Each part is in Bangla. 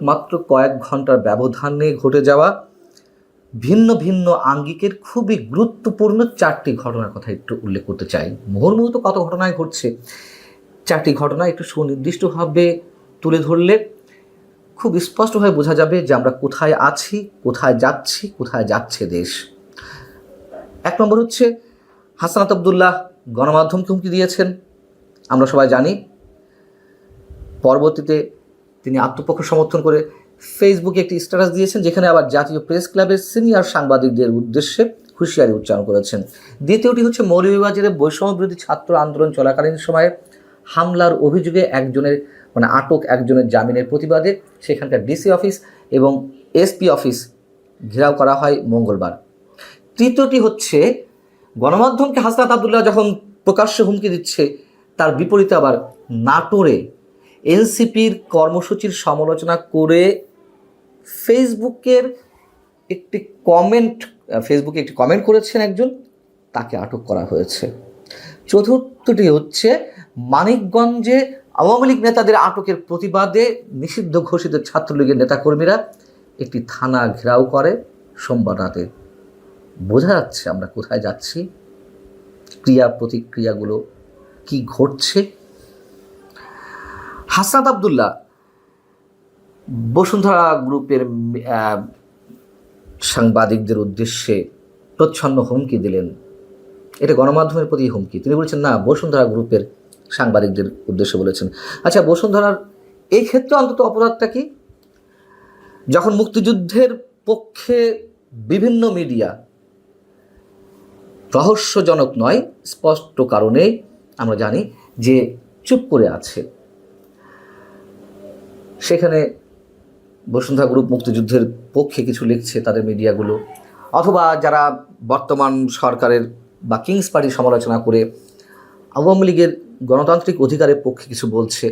মাত্র কয়েক ঘন্টার ব্যবধানে ঘটে যাওয়া ভিন্ন ভিন্ন আঙ্গিকের খুবই গুরুত্বপূর্ণ 4টি ঘটনার কথা একটু উল্লেখ করতে চাই। মুহুর্মুহূর্ত কত ঘটনায় ঘটছে, 4টি ঘটনা একটু সুনির্দিষ্টভাবে তুলে ধরলে খুব স্পষ্টভাবে বোঝা যাবে যে আমরা কোথায় আছি, কোথায় যাচ্ছি, কোথায় যাচ্ছে দেশ। 1 নম্বর হচ্ছে, হাসনাত আবদুল্লাহ গণমাধ্যমকে হুমকি দিয়েছেন, আমরা সবাই জানি। পরবর্তীতে তিনি আত্মপক্ষ সমর্থন করে ফেসবুকে একটি স্ট্যাটাস দিয়েছেন, যেখানে আবার জাতীয় প্রেস ক্লাবের সিনিয়র সাংবাদিকদের উদ্দেশ্যে হুঁশিয়ারি উচ্চারণ করেছেন। দ্বিতীয়টি হচ্ছে, মৌলভীবাজারে বৈষম্য বিরোধী ছাত্র আন্দোলন চলাকালীন সময়ে হামলার অভিযোগে আটক একজনের জামিনের প্রতিবাদে সেখানকার ডিসি অফিস এবং এসপি অফিস ঘেরাও করা হয় মঙ্গলবার। তৃতীয়টি হচ্ছে, গণমাধ্যমকে হাসনাত আবদুল্লাহ যখন প্রকাশ্যে হুমকি দিচ্ছে, তার বিপরীতে আবার নাটোরে এনসিপির কর্মসূচির সমালোচনা করে ফেসবুকে একটি কমেন্ট করেছেন একজন, তাকে আটক করা হয়েছে। চতুর্থটি হচ্ছে, মানিকগঞ্জে আওয়ামী লীগ নেতাদের আটকের প্রতিবাদে নিষিদ্ধ ঘোষিত ছাত্রলীগের নেতাকর্মীরা একটি থানা ঘেরাও করে সোমবার রাতে। বোঝা যাচ্ছে আমরা কোথায় যাচ্ছি, ক্রিয়া প্রতিক্রিয়াগুলো কি ঘটছে। হাসনাত আবদুল্লাহ বসুন্ধরা গ্রুপের সাংবাদিকদের উদ্দেশ্যে প্রচ্ছন্ন হুমকি দিলেন। এটা গণমাধ্যমের প্রতি হুমকি। তিনি বলেছেন, না, বসুন্ধরা গ্রুপের সাংবাদিকদের উদ্দেশ্যে বলেছেন। আচ্ছা, বসুন্ধরার এই ক্ষেত্রে অন্তত অপরাধটা কি? যখন মুক্তিযুদ্ধের পক্ষে বিভিন্ন মিডিয়া রহস্যজনক নয়, স্পষ্ট কারণে আমরা জানি যে চুপ করে আছে, সেখানে বসুন্ধরা গ্রুপ মুক্তিযুদ্ধের পক্ষে কিছু লিখছে তাদের মিডিয়াগুলো, অথবা যারা বর্তমান সরকারের বা কিংস পার্টির সমালোচনা করে আওয়ামী লীগের গণতান্ত্রিক অধিকারের পক্ষে কিছু বলছে,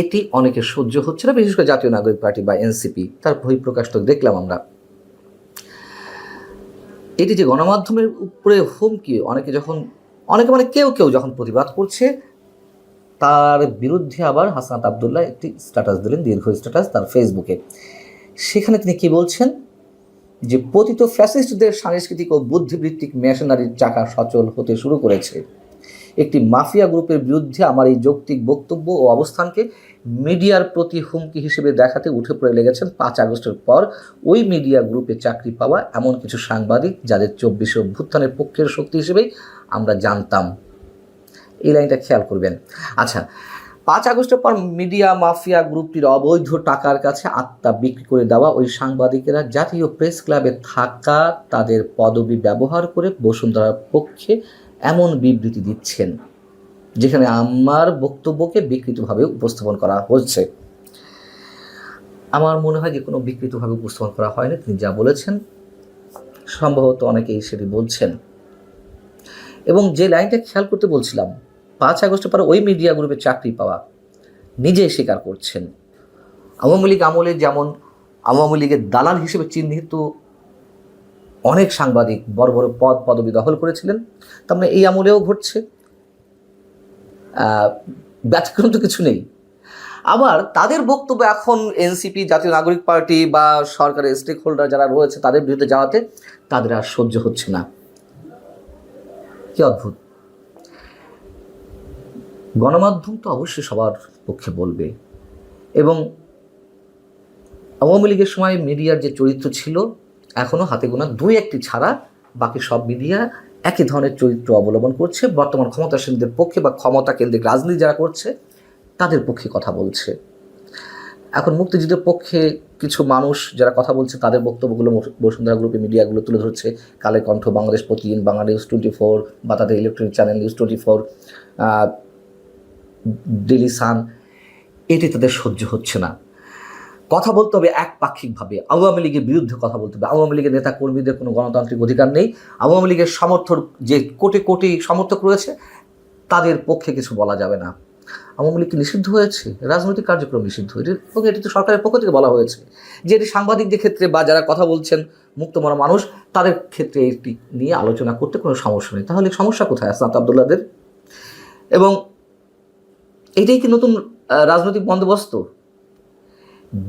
এটি অনেকের সহ্য হচ্ছে না, বিশেষ করে জাতীয় নাগরিক পার্টি বা এনসিপি, তার বহিঃপ্রকাশ তো দেখলাম আমরা। এটি যে গণমাধ্যমের উপরে হুমকি, কেউ যখন প্রতিবাদ করছে, তার বিরুদ্ধে আবার হাসনাত আবদুল্লাহ একটি স্ট্যাটাস দিলেন, দীর্ঘ স্ট্যাটাস তার ফেসবুকে। সেখানে তিনি কি বলছেন, যে পতিত ফ্যাসিস্টদের সাংস্কৃতিক ও বুদ্ধিবৃত্তিক মেশিনারির চাকা সচল হতে শুরু করেছে। একটি মাফিয়া গ্রুপের বিরুদ্ধে আমার এই যৌক্তিক বক্তব্য ও অবস্থানকে মিডিয়ার প্রতি হুমকি হিসেবে দেখাতে উঠে পড়ে লেগেছেন 5 আগস্টের পর ওই মিডিয়া গ্রুপে চাকরি পাওয়া এমন কিছু সাংবাদিক, যাদের 24 অভ্যুত্থানের পক্ষের শক্তি হিসেবেই আমরা জানতাম। এই লাইনটা খেয়াল করবেন। আচ্ছা, 5 আগস্টের পর মিডিয়া মাফিয়া গ্রুপটির অবৈধ টাকার কাছে আত্মা বিক্রি করে দেওয়া ওই সাংবাদিকেরা জাতীয় প্রেস ক্লাবে থাকা তাদের পদবি ব্যবহার করে বসুন্ধরার পক্ষে এমন বিবৃতি দিচ্ছেন, যেখানে আমার বক্তব্যকে বিকৃতভাবে উপস্থাপন করা হচ্ছে। আমার মনে হয় যে কোনো বিকৃতভাবে উপস্থাপন করা হয়নি। তিনি যা বলেছেন সম্ভবত অনেকেই সেটি বলছেন। এবং যে লাইনটা খেয়াল করতে বলছিলাম, 5 আগস্টের পর ওই মিডিয়া গ্রুপে চাকরি পাওয়া, নিজেই স্বীকার করছেন। আওয়ামী লীগ আমলে যেমন আওয়ামী লীগের দালাল হিসেবে চিহ্নিত অনেক সাংবাদিক বড় বড় পদবি দখল করেছিলেন, তার মানে এই আমলেও ঘটছে, ব্যতিক্রম তো কিছু নেই। আবার তাদের বক্তব্য এখন এনসিপি, জাতীয় নাগরিক পার্টি বা সরকারের স্টেক হোল্ডার যারা রয়েছে তাদের বিরুদ্ধে যাওয়াতে তাদের আর সহ্য হচ্ছে না। কি অদ্ভুত! গণমাধ্যম তো অবশ্যই সবার পক্ষে বলবে, এবং আওয়ামী লীগের সময় মিডিয়ার যে চরিত্র ছিল, এখনও হাতে গোনা 2-1টি ছাড়া বাকি সব মিডিয়া একই ধরনের চরিত্র অবলম্বন করছে। বর্তমান ক্ষমতাসীনদের পক্ষে বা ক্ষমতা কেন্দ্রিক রাজনীতি যারা করছে তাদের পক্ষে কথা বলছে। এখন মুক্তিযুদ্ধের পক্ষে কিছু মানুষ যারা কথা বলছে, তাদের বক্তব্যগুলো বসুন্ধরা গ্রুপের মিডিয়াগুলো তুলে ধরছে। কালের কণ্ঠ, বাংলাদেশ প্রতিদিন, বাংলা নিউজ 24 বা তাদের electronic channel news 24, Daily Sun, এটি তাদের সহ্য হচ্ছে না। কথা বলতে হবে একপাক্ষিকভাবে, আওয়ামী লীগের বিরুদ্ধে কথা বলতে হবে। আওয়ামী লীগের নেতা কর্মীদের কোনো গণতান্ত্রিক অধিকার নেই। আওয়ামী লীগের সমর্থক যে কোটি কোটি সমর্থক রয়েছে, তাদের পক্ষে কিছু বলা যাবে না। আওয়ামী লীগ কি নিষিদ্ধ হয়েছে? রাজনৈতিক কার্যক্রম নিষিদ্ধ, এটি তো সরকারের পক্ষ থেকে বলা হয়েছে যে এটি সাংবাদিকদের ক্ষেত্রে বা যারা কথা বলছেন মুক্তমনা মানুষ, তাদের ক্ষেত্রে এটি নিয়ে আলোচনা করতে কোনো সমস্যা নেই। তাহলে সমস্যা কোথায় হাসনাত আবদুল্লাহদের? এবং এটাই কি নতুন রাজনৈতিক বন্দোবস্ত?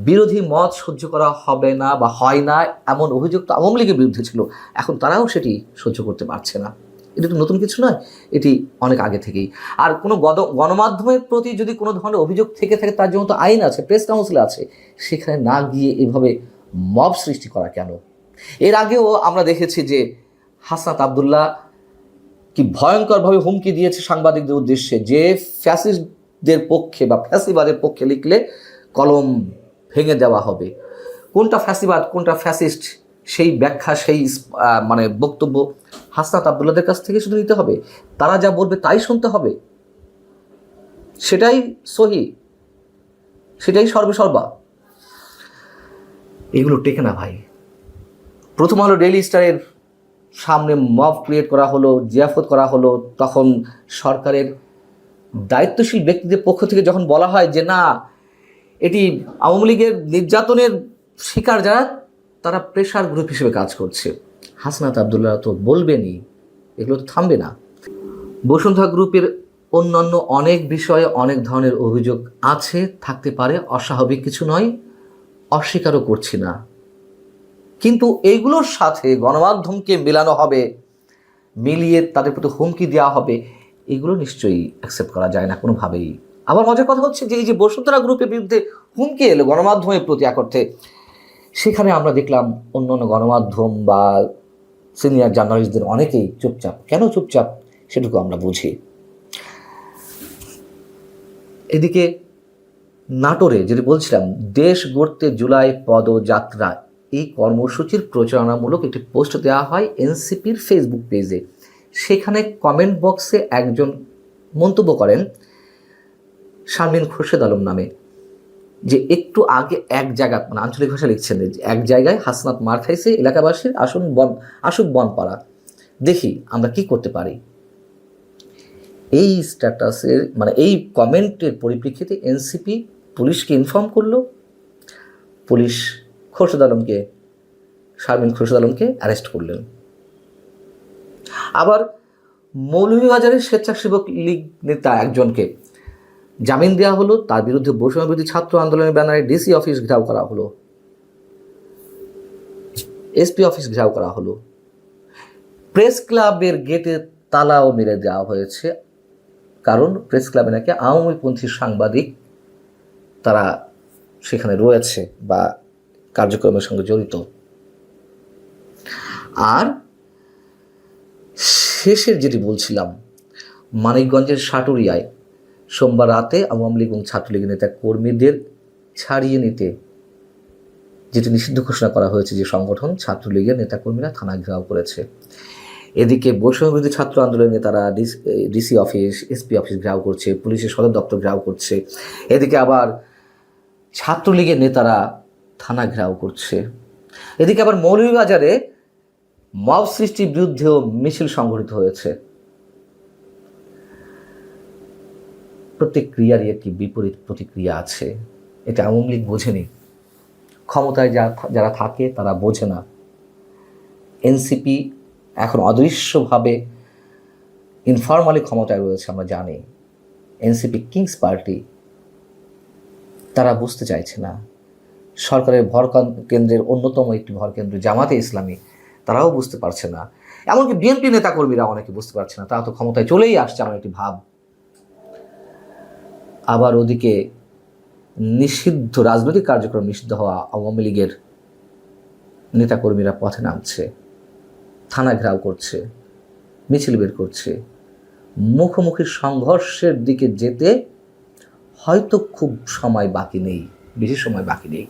বিরোধী মত সহ্য করা হবে না বা হয় না এমন অভিযোগ তো আওয়ামী লীগের বিরুদ্ধে ছিল, এখন তারাও সেটি সহ্য করতে পারছে না। এটা তো নতুন কিছু নয়, এটি অনেক আগে থেকেই। আর কোনো গণমাধ্যমের প্রতি যদি কোনো ধরনের অভিযোগ থেকে থাকে, তার জন্য তো আইন আছে, প্রেস কাউন্সিল আছে, সেখানে না গিয়ে এভাবে মব সৃষ্টি করা কেন? এর আগেও আমরা দেখেছি যে হাসনাত আবদুল্লাহ কি ভয়ঙ্করভাবে হুমকি দিয়েছে সাংবাদিকদের উদ্দেশ্যে, যে ফ্যাসিস্টদের পক্ষে বা ফ্যাসিবাদের পক্ষে লিখলে কলম ভেঙে দেওয়া হবে। কোনটা ফ্যাসিবাদ কোনটা ফ্যাসিস্ট সেই ব্যাখ্যা, সেই মানে বক্তব্য হাসনাত আবদুল্লাহদের কাছ থেকে শুধু নিতে হবে, তারা যা বলবে তাই শুনতে হবে, সেটাই সহি, সেটাই সর্বেসর্বা। এগুলো টেকে না ভাই। প্রথম আলো ডেইলি স্টারের সামনে মব ক্রিয়েট করা হলো, জিয়াফত করা হলো, তখন সরকারের দায়িত্বশীল ব্যক্তিদের পক্ষ থেকে যখন বলা হয় যে না, এটি আওয়ামী লীগের নির্যাতনের শিকার যারা, তারা প্রেশার গ্রুপ হিসেবে কাজ করছে, হাসনাত আবদুল্লাহ তো বলবেনই, এগুলো তো থামবে না। বসুন্ধরা গ্রুপের অন্যান্য অনেক বিষয়ে অনেক ধরনের অভিযোগ আছে, থাকতে পারে, অস্বাভাবিক কিছু নয়, অস্বীকারও করছি না, কিন্তু এইগুলোর সাথে গণমাধ্যমকে মেলানো হবে, মিলিয়ে তাদের প্রতি হুমকি দেওয়া হবে, এগুলো নিশ্চয়ই অ্যাকসেপ্ট করা যায় না কোনোভাবেই। আবার মজার কথা হচ্ছে যে এই যে বসুন্ধরা গ্রুপের বিরুদ্ধে হুমকি এলো গণমাধ্যমের প্রতি এক অর্থে, সেখানে আমরা দেখলাম অন্যান্য গণমাধ্যম বা সিনিয়র জার্নালিস্টদের অনেকেই চুপচাপ। কেন চুপচাপ সেটুকু আমরা বুঝি। এদিকে নাটোরে যেটি বলছিলাম, দেশ গড়তে জুলাই পদযাত্রা, এই কর্মসূচির প্রচারণামূলক একটি পোস্ট দেওয়া হয় এনসিপির ফেসবুক পেজে। সেখানে কমেন্ট বক্সে একজন মন্তব্য করেন শারমিন খোরশেদ আলম নামে, যে একটু আগে এক জায়গা, মানে আঞ্চলিক ভাষা লিখছেন, যে এক জায়গায় হাসনাত মার খাইছে, এলাকাবাসীর আসুক বনপাড়া, দেখি আমরা কি করতে পারি। এই স্ট্যাটাসের মানে এই কমেন্টের পরিপ্রেক্ষিতে এনসিপি পুলিশকে ইনফর্ম করলো, পুলিশ শারমিন খোরশেদ আলমকে অ্যারেস্ট করলেন। আবার মৌলভীবাজারের স্বেচ্ছাসেবক লীগ নেতা একজনকে জামিন দেওয়া হলো, তার বিরুদ্ধে বৈষম্যবিরোধী ছাত্র আন্দোলনের ব্যানারে ডিসি অফিস ঘেরাও করা হলো, এসপি অফিস ঘেরাও করা হলো, প্রেস ক্লাবের গেটে তালাও মেরে দেওয়া হয়েছে, কারণ প্রেস ক্লাবে নাকি আওয়ামীপন্থী সাংবাদিক তারা সেখানে রয়েছে বা কার্যক্রমের সঙ্গে জড়িত। আর শেষের যেটি বলছিলাম, মানিকগঞ্জের সাটুরিয়ায় সোমবার রাতে আওয়ামী লীগ এবং ছাত্রলীগের নেতা কর্মীদের ছাড়িয়ে নিতে যেটি নিষিদ্ধ ঘোষণা করা হয়েছে যে সংগঠন, ছাত্রলীগের নেতাকর্মীরা থানা ঘেরাও করেছে। এদিকে বৈষম্যবিরোধী ছাত্র আন্দোলনের নেতারা ডিসি অফিস, এসপি অফিস ঘেরাও করছে, পুলিশের সদর দপ্তর ঘেরাও করছে, এদিকে আবার ছাত্রলীগের নেতারা থানা ঘেরাও করছে। এদিকে আবার মৌলভীবাজারে মব সৃষ্টির বিরুদ্ধেও মিছিল সংঘটিত হয়েছে। প্রত্যেক ক্রিয়ারই একটি বিপরীত প্রতিক্রিয়া আছে, এটা আওয়ামী লীগ বোঝেনি, ক্ষমতায় যারা থাকে তারা বোঝে না। এনসিপি এখন অদৃশ্যভাবে ইনফরমালি ক্ষমতায় রয়েছে, আমরা জানি। এনসিপি কিংস পার্টি, তারা বুঝতে চাইছে না। সরকারের ভর কেন্দ্রের অন্যতম একটি ভর কেন্দ্র জামাতে ইসলামী, তারাও বুঝতে পারছে না। এমনকি বিএনপি নেতাকর্মীরা অনেকে বুঝতে পারছে না, তারা তো ক্ষমতায় চলেই আসছে আমার একটি ভাব। আবার ওদিকে নিষিদ্ধ রাজনৈতিক কার্যক্রম নিষিদ্ধ হওয়া আওয়ামী লীগের নেতাকর্মীরা পথে নামছে, থানা ঘেরাও করছে, মিছিল বের করছে। মুখোমুখি সংঘর্ষের দিকে যেতে হয়তো খুব সময় বাকি নেই, বেশি সময় বাকি নেই।